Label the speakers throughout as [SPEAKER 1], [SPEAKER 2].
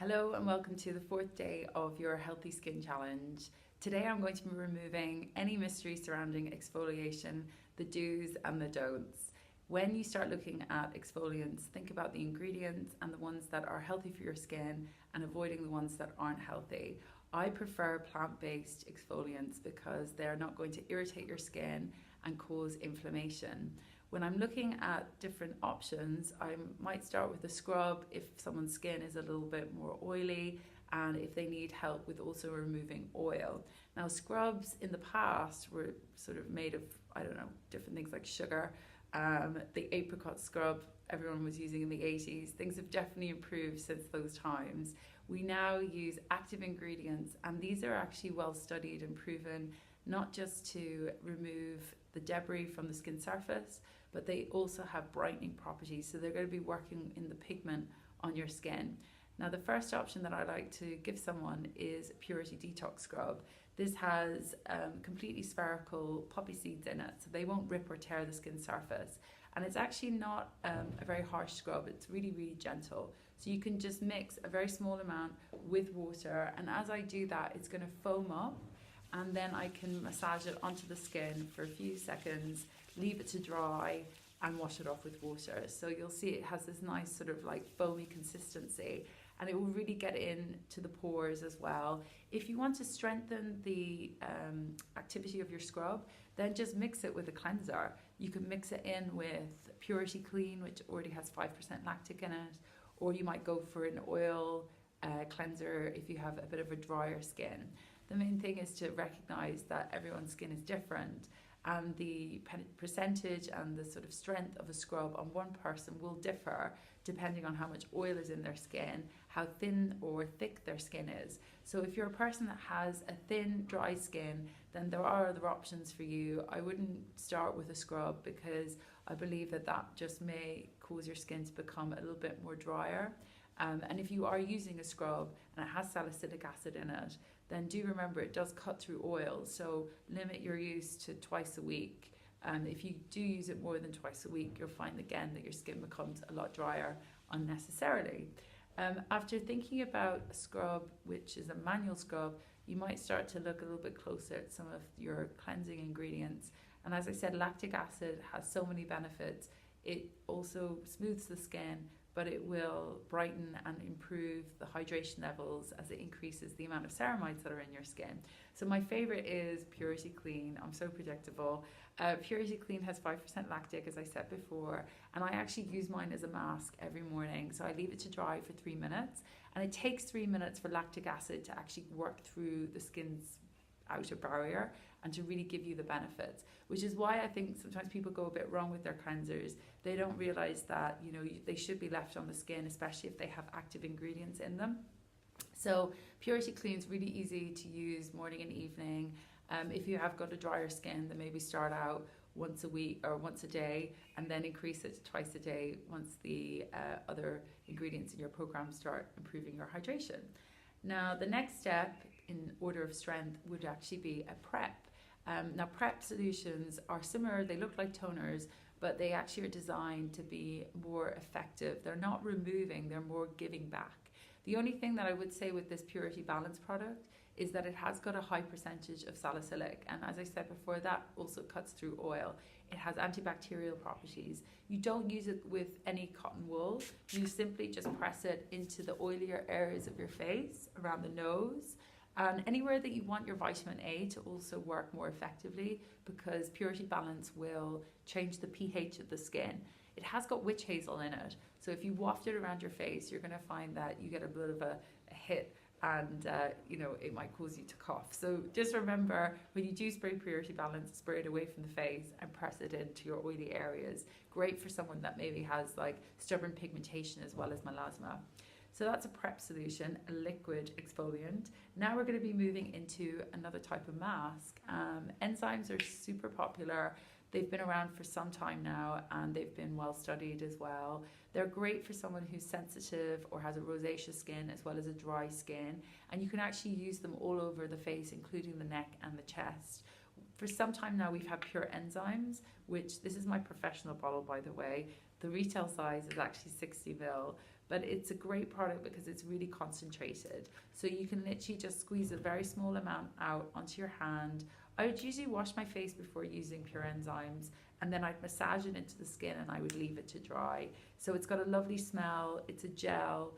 [SPEAKER 1] Hello and welcome to the fourth day of your Healthy Skin Challenge. Today I'm going to be removing any mystery surrounding exfoliation, the do's and the don'ts. When you start looking at exfoliants, think about the ingredients and the ones that are healthy for your skin and avoiding the ones that aren't healthy. I prefer plant-based exfoliants because they're not going to irritate your skin and cause inflammation. When I'm looking at different options, I might start with a scrub if someone's skin is a little bit more oily and if they need help with also removing oil. Now, scrubs in the past were sort of made of, different things like sugar. The apricot scrub everyone was using in the 80s. Things have definitely improved since those times. We now use active ingredients, and these are actually well studied and proven not just to remove the debris from the skin surface, but they also have brightening properties. So they're going to be working in the pigment on your skin. Now, the first option that I like to give someone is Purity Detox Scrub. This has completely spherical poppy seeds in it, so they won't rip or tear the skin surface. And it's actually not a very harsh scrub. It's really, really gentle. So you can just mix a very small amount with water. And as I do that, it's going to foam up. And then I can massage it onto the skin for a few seconds, leave it to dry, and wash it off with water. So you'll see it has this nice sort of like foamy consistency, and it will really get into the pores as well. If you want to strengthen the activity of your scrub, then just mix it with a cleanser. You can mix it in with Purity Clean, which already has 5% lactic in it, or you might go for an oil cleanser if you have a bit of a drier skin. The main thing is to recognize that everyone's skin is different, and the percentage and the sort of strength of a scrub on one person will differ depending on how much oil is in their skin, how thin or thick their skin is. So if you're a person that has a thin, dry skin, then there are other options for you. I wouldn't start with a scrub because I believe that that just may cause your skin to become a little bit more drier. And if you are using a scrub and it has salicylic acid in it, then do remember it does cut through oil. So limit your use to twice a week. If you do use it more than twice a week, you'll find again that your skin becomes a lot drier unnecessarily. After thinking about a scrub, which is a manual scrub, you might start to look a little bit closer at some of your cleansing ingredients. And as I said, lactic acid has so many benefits. It also smooths the skin, but it will brighten and improve the hydration levels as it increases the amount of ceramides that are in your skin. So my favorite is Purity Clean. I'm so predictable. Purity Clean has 5% lactic, as I said before, and I actually use mine as a mask every morning. So I leave it to dry for 3 minutes, and it takes 3 minutes for lactic acid to actually work through the skin's outer barrier and to really give you the benefits, which is why I think sometimes people go a bit wrong with their cleansers. They don't realize that they should be left on the skin, especially if they have active ingredients in them. So Purity Clean is really easy to use morning and evening. If you have got a drier skin, then maybe start out once a week or once a day, and then increase it to twice a day once the other ingredients in your program start improving your hydration. Now, the next step in order of strength would actually be a prep. Now, prep solutions are similar. They look like toners, but they actually are designed to be more effective. They're not removing, they're more giving back. The only thing that I would say with this Purity Balance product is that it has got a high percentage of salicylic. And as I said before, that also cuts through oil. It has antibacterial properties. You don't use it with any cotton wool. You simply just press it into the oilier areas of your face, around the nose, and anywhere that you want your vitamin A to also work more effectively, because Purity Balance will change the pH of the skin. It has got witch hazel in it, so if you waft it around your face, you're going to find that you get a bit of a hit, and it might cause you to cough. So just remember, when you do spray Purity Balance, spray it away from the face and press it into your oily areas. Great for someone that maybe has like stubborn pigmentation as well as melasma. So that's a prep solution, a liquid exfoliant. Now we're going to be moving into another type of mask. Enzymes are super popular. They've been around for some time now, and they've been well studied as well. They're great for someone who's sensitive or has a rosacea skin as well as a dry skin. And you can actually use them all over the face, including the neck and the chest. For some time now, we've had pure enzymes, which this is my professional bottle, by the way. The retail size is actually 60 ml. but it's a great product because it's really concentrated. So you can literally just squeeze a very small amount out onto your hand. I would usually wash my face before using Pure Enzymes, and then I'd massage it into the skin and I would leave it to dry. So it's got a lovely smell, it's a gel.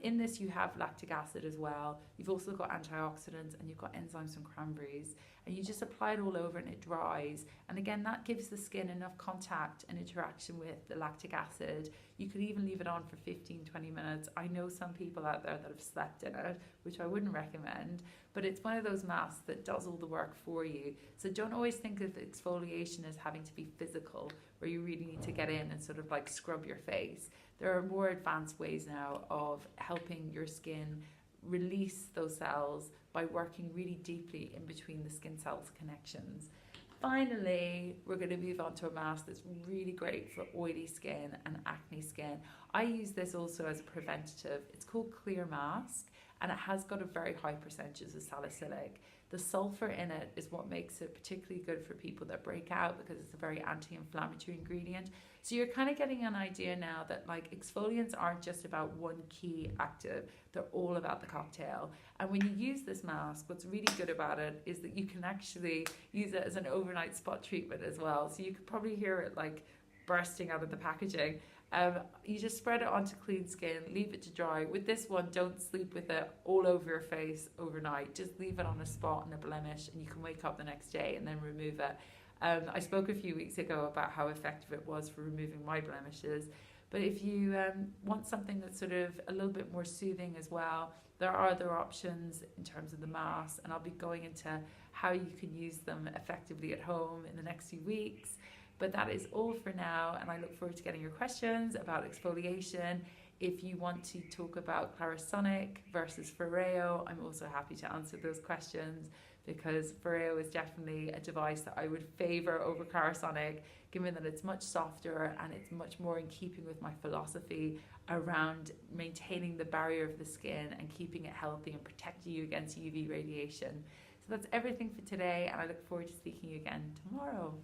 [SPEAKER 1] In this you have lactic acid as well. You've also got antioxidants and you've got enzymes from cranberries, and you just apply it all over and it dries. And again, that gives the skin enough contact and interaction with the lactic acid. You could even leave it on for 15-20 minutes. I know some people out there that have slept in it, which I wouldn't recommend, but it's one of those masks that does all the work for you. So don't always think of exfoliation as having to be physical, where you really need to get in and sort of like scrub your face. There are more advanced ways now of helping your skin release those cells by working really deeply in between the skin cells connections. Finally, we're going to move on to a mask that's really great for oily skin and acne skin. I use this also as a preventative. It's called Clear Mask, and it has got a very high percentage of salicylic. The sulfur in it is what makes it particularly good for people that break out, because it's a very anti-inflammatory ingredient. So you're kind of getting an idea now that like exfoliants aren't just about one key active, they're all about the cocktail. And when you use this mask, what's really good about it is that you can actually use it as an overnight spot treatment as well. So you could probably hear it like bursting out of the packaging. You just spread it onto clean skin, leave it to dry. With this one, don't sleep with it all over your face overnight. Just leave it on a spot and a blemish, and you can wake up the next day and then remove it. I spoke a few weeks ago about how effective it was for removing my blemishes. But if you want something that's sort of a little bit more soothing as well, there are other options in terms of the masks, and I'll be going into how you can use them effectively at home in the next few weeks. But that is all for now, and I look forward to getting your questions about exfoliation. If you want to talk about Clarisonic versus Foreo, I'm also happy to answer those questions, because Foreo is definitely a device that I would favour over Clarisonic, given that it's much softer and it's much more in keeping with my philosophy around maintaining the barrier of the skin and keeping it healthy and protecting you against UV radiation. So that's everything for today, and I look forward to speaking again tomorrow.